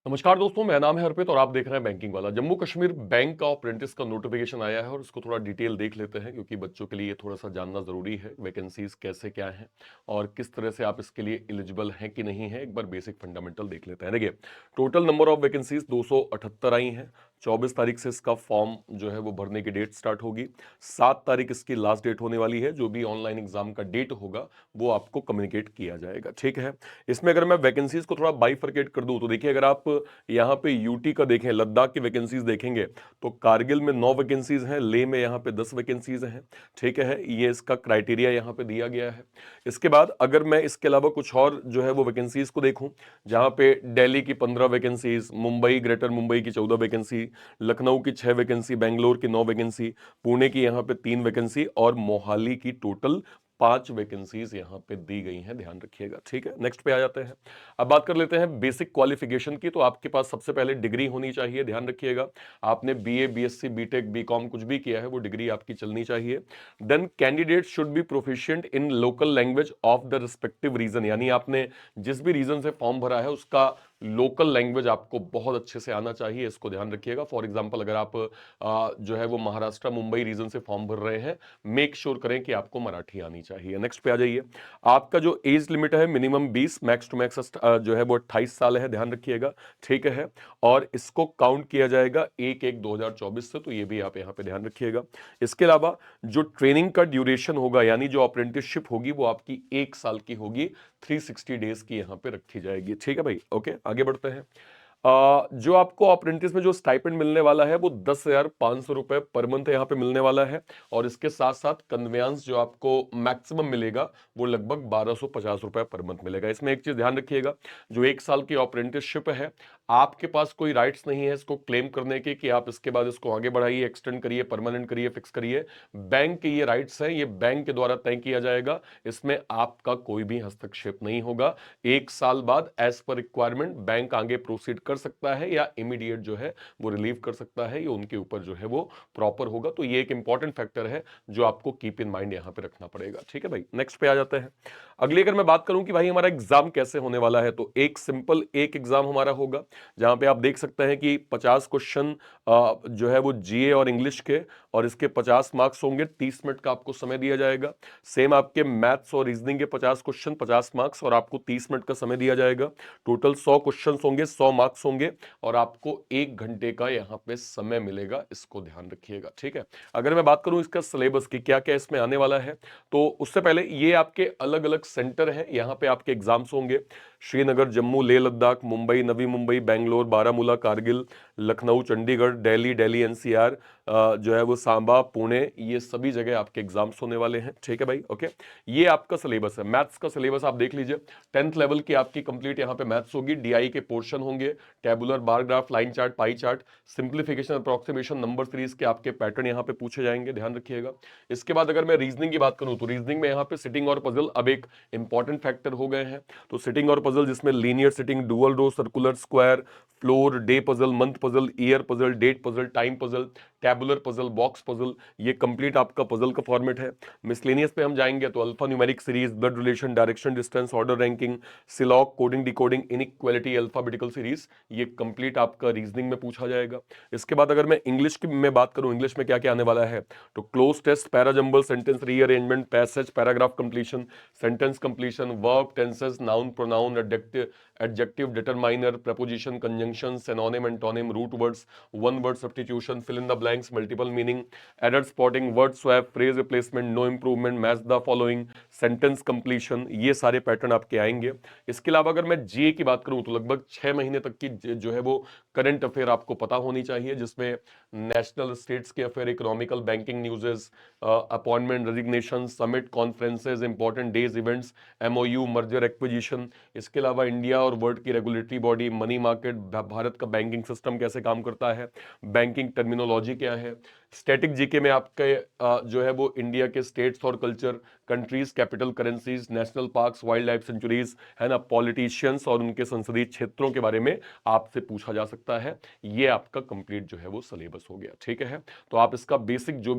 नमस्कार दोस्तों, मेरा नाम है अर्पित और आप देख रहे हैं बैंकिंग वाला। जम्मू कश्मीर बैंक का अप्रेंटिस का नोटिफिकेशन आया है और इसको थोड़ा डिटेल देख लेते हैं क्योंकि बच्चों के लिए थोड़ा सा जानना जरूरी है। वैकेंसीज कैसे क्या हैं और किस तरह से आप इसके लिए एलिजिबल हैं कि नहीं है, एक बार बेसिक फंडामेंटल देख लेते हैं। देखिए, टोटल नंबर ऑफ वैकेंसीज 278 आई हैं। 24 तारीख से इसका फॉर्म जो है वो भरने की डेट स्टार्ट होगी। 7 तारीख इसकी लास्ट डेट होने वाली है। जो भी ऑनलाइन एग्जाम का डेट होगा वो आपको कम्युनिकेट किया जाएगा, ठीक है। इसमें अगर मैं वैकेंसीज को थोड़ा बाइफरकेट कर दूं तो देखिए, अगर आप यहाँ पे यूटी का देखें, लद्दाख की वैकेंसीज देखेंगे तो कारगिल में 9 वैकेंसीज हैं, लेह में यहाँ पे 10 वैकेंसीज हैं, ठीक है। ये इसका क्राइटेरिया यहाँ पे दिया गया है। इसके बाद अगर मैं इसके अलावा कुछ और जो है वो वैकेंसीज को देखूं, जहाँ पे दिल्ली की 15 वैकेंसीज, मुंबई ग्रेटर मुंबई की 14 वैकेंसी, लखनऊ की 6 वैकेंसी, बेंगलोर की 9 वैकेंसी, पुणे की यहाँ पे 3 वैकेंसी और मोहाली की टोटल 5 वैकेंसीज यहाँ पे दी गई हैं, ध्यान रखिएगा, ठीक है। नेक्स्ट पे आ जाते हैं। अब बात कर लेते हैं बेसिक क्वालिफिकेशन की। तो आपके पास सबसे पहले डिग्री होनी चाहिए, ध्यान रखिएगा। आपने बीए, बीएससी, बीटेक, बीकॉम कुछ भी किया है वो डिग्री आपकी चलनी चाहिए। Then candidate should be proficient in local language of the respective region, यानी आपने जिस भी रीजन से फॉर्म भरा है उसका लोकल लैंग्वेज आपको बहुत अच्छे से आना चाहिए, इसको ध्यान रखिएगा। फॉर एग्जांपल, अगर आप जो है वो महाराष्ट्र मुंबई रीजन से फॉर्म भर रहे हैं, मेक श्योर करें कि आपको मराठी आनी चाहिए। नेक्स्ट पे आ जाइए। आपका जो एज लिमिट है मिनिमम 20, मैक्स टू मैक्स जो है वो 28 साल है, ध्यान रखिएगा, ठीक है। और इसको काउंट किया जाएगा 1/1/2024 से, तो ये भी आप यहाँ पे ध्यान रखिएगा। इसके अलावा जो ट्रेनिंग का ड्यूरेशन होगा, यानी जो अप्रेंटिसशिप होगी वो आपकी 1 साल की होगी, 360 डेज की यहाँ पे रखी जाएगी, ठीक है भाई। ओके, आगे बढ़ते हैं। जो आपको अप्रेंटिस में जो स्टाइपेंड मिलने वाला है वो 10,500 रुपए पर मंथ यहाँ पे मिलने वाला है। और इसके साथ साथ कन्वेंस जो आपको मैक्सिमम मिलेगा वो लगभग 1250 रुपए पर मंथ मिलेगा। इसमें एक चीज ध्यान रखिएगा, जो 1 साल की अप्रेंटिसशिप है, आपके पास कोई राइट्स नहीं है इसको क्लेम करने के कि आप इसके बाद इसको आगे बढ़ाइए, एक्सटेंड करिए, परमानेंट करिए, फिक्स करिए। बैंक के ये राइट्स हैं, ये बैंक के द्वारा तय किया जाएगा, इसमें आपका कोई भी हस्तक्षेप नहीं होगा। 1 साल बाद एज पर रिक्वायरमेंट बैंक आगे प्रोसीड कर सकता है या इमीडिएट जो है वो रिलीव कर सकता है, ये उनके ऊपर जो है वो प्रॉपर होगा। तो ये एक इंपॉर्टेंट फैक्टर है जो आपको कीप इन माइंड यहां पे रखना पड़ेगा, ठीक है भाई। नेक्स्ट पे आ जाते हैं। अगली अगर मैं बात करूं कि भाई हमारा एग्जाम कैसे होने वाला है, तो एक सिंपल एक एग्जाम हमारा होगा जहां पे आप देख सकते हैं कि 50 क्वेश्चन जो है वो जीए और इंग्लिश के, और इसके 50 मार्क्स होंगे। 30 मिनट का आपको समय दिया जाएगा। सेम आपके मैथ्स और रीजनिंग के 50 क्वेश्चन, 50 मार्क्स, और आपको 30 मिनट का समय दिया जाएगा। टोटल 100 क्वेश्चन होंगे, 100 मार्क्स होंगे, और आपको 1 घंटे का यहां पे समय मिलेगा, इसको ध्यान रखिएगा, ठीक है। अगर मैं बात करूं इसका सिलेबस की क्या क्या इसमें आने वाला है, तो उससे पहले ये आपके अलग अलग सेंटर हैं, यहां पे आपके एग्जाम्स होंगे। श्रीनगर, जम्मू, लेह लद्दाख, मुंबई, नवी मुंबई, बेंगलोर, बारामूला, कारगिल, लखनऊ, चंडीगढ़, दिल्ली, दिल्ली एनसीआर, जो है वो सांबा, पुणे, ये सभी जगह आपके एग्जाम्स होने वाले हैं, ठीक है भाई। ओके, ये आपका सिलेबस है। मैथ्स का सिलेबस आप देख लीजिए, 10th लेवल की आपकी कंप्लीट यहाँ पे मैथ्स होगी। डीआई के पोर्शन होंगे, tabular, bar graph, line chart, pie chart, simplification, approximation, number series के आपके पैटर्न यहाँ पे पूछे जाएंगे, ध्यान रखिएगा। इसके बाद अगर मैं रीजनिंग की बात करूं तो रीजनिंग में यहाँ पे सिटिंग और पजल अब एक इंपॉर्टेंट फैक्टर हो गए हैं। तो सिटिंग और पजल जिसमें linear sitting, dual row, circular, square, floor, day puzzle, month puzzle, year puzzle, date puzzle, time puzzle, tabular puzzle, box puzzle, ये कंप्लीट आपका पजल का फॉर्मेट है। मिसलेनियस पे हम जाएंगे तो alphanumeric series, blood relation, direction, distance, order ranking, syllogism, coding decoding, inequality, alphabetical series, ये complete आपका रीजनिंग में पूछा जाएगा। इसके बाद अगर मैं इंग्लिश की में बात करूं, इंग्लिश में क्या क्या आने वाला है, तो cloze test, parajumble, sentence rearrangement, passage, paragraph completion, sentence completion, verb, tenses, noun, pronoun, adjective, determiner, preposition, conjunction, synonym, antonym, root words, one word substitution, fill in the blanks, multiple meaning, error spotting, word swap, phrase replacement, no improvement, match the following, sentence completion, ये सारे pattern आपके आएंगे। इसके अलावा अगर मैं जीए की बात करूं तो लगभग 6 महीने तक की जो है वो करंट अफेयर आपको पता होनी चाहिए, जिसमें नेशनल स्टेट्स के affair, economical, banking न्यूज़ेस, appointment, resignation, summit, conferences, important days, events, MOU, merger, acquisition. इसके अलावा इंडिया और वर्ल्ड की regulatory body, money market, Bharat का बैंकिंग सिस्टम कैसे काम करता है, बैंकिंग टर्मिनोलॉजी क्या है, स्टैटिक जीके में आपके जो है वो इंडिया के स्टेट्स और culture, countries, capital currencies, national parks, wild life sanctuaries, है ना, पॉलिटिशियंस और उनके संसदीय क्षेत्रों के बारे में आपसे पूछा जा सकता है। ये आपका कंप्लीट जो है वो सिलेबस हो गया, ठीक है। तो आप इसका बेसिक जो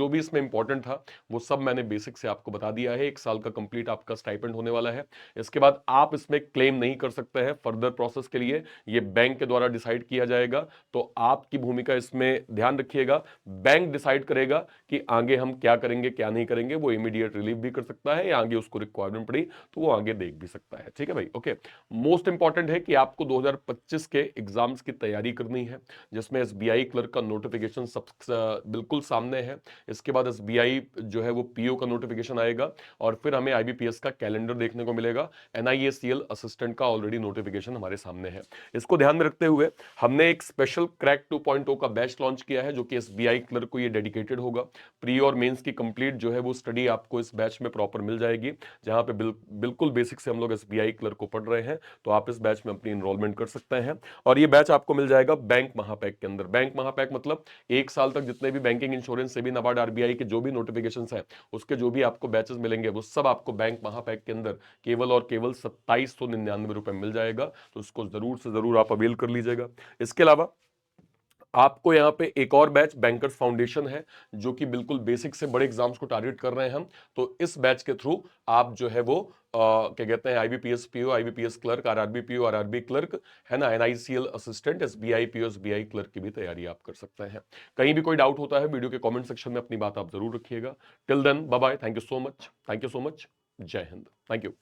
भी इसमें इंपॉर्टेंट था वो सब मैंने बेसिक से आपको बता दिया है। 1 साल का कंप्लीट आपका स्टाइपेंड होने वाला है। इसके बाद आप इसमें क्लेम नहीं कर सकते हैं फर्दर प्रोसेस के लिए, ये बैंक के द्वारा डिसाइड किया जाएगा। तो आपकी भूमिका इसमें ध्यान रखिएगा, बैंक डिसाइड करेगा कि आगे हम क्या करेंगे क्या नहीं करेंगे। वो इमीडिएट रिलीव भी कर सकता है या आगे उसको रिक्वायरमेंट पड़ी तो वो आगे देख भी सकता है, ठीक है भाई। ओके, मोस्ट इंपॉर्टेंट है कि आपको 2025 के एग्जाम्स की तैयारी करनी है, जिसमें एसबीआई क्लर्क का नोटिफिकेशन सब बिल्कुल सामने है। इसके बाद एसबीआई जो है वो पीओ का नोटिफिकेशन आएगा और फिर हमें आईबीपीएस का कैलेंडर देखने को मिलेगा। एनआईएसीएल असिस्टेंट का ऑलरेडी नोटिफिकेशन हमारे सामने है। इसको ध्यान में रखते हुए हमने एक स्पेशल क्रैक 2.0 का बैच लॉन्च किया है, जो कि एसबीआई क्लर्क को ये डेडिकेटेड होगा। प्री और मेंस की कंप्लीट जो है वो स्टडी आपको इस बैच में प्रॉपर मिल जाएगी, जहां पे बिल्कुल बेसिक से हम लोग एसबीआई क्लर्क को पढ़ रहे हैं। तो आप इस बैच में अपनी इनरोलमेंट कर सकते हैं और ये बैच आपको मिल जाएगा बैंक महापैक के अंदर। बैंक महापैक मतलब 1 साल तक जितने भी banking, insurance, SEBI, NABARD, RBI के जो भी नोटिफिकेशंस हैं उसके जो भी आपको बैचेस मिलेंगे वो सब आपको बैंक महापैक के अंदर केवल और केवल 2799 रुपए मिल जाएगा। तो उसको जरूर से जरूर आप अवेल कर लीजिएगा। इसके अलावा आपको यहाँ पे एक और बैच बैंकर्स फाउंडेशन है, जो कि बिल्कुल बेसिक से बड़े एग्जाम्स को टारगेट कर रहे हैं हम। तो इस बैच के थ्रू आप जो है वो क्या कहते हैं, IBPS PO, IBPS clerk, RRB PO, RRB clerk, है ना, NICL assistant, SBI PO, SBI clerk की भी तैयारी आप कर सकते हैं। कहीं भी कोई डाउट होता है वीडियो के कमेंट सेक्शन में अपनी बात आप जरूर रखिएगा। Till then bye bye, thank you so much, thank you so much, Jai Hind, thank you.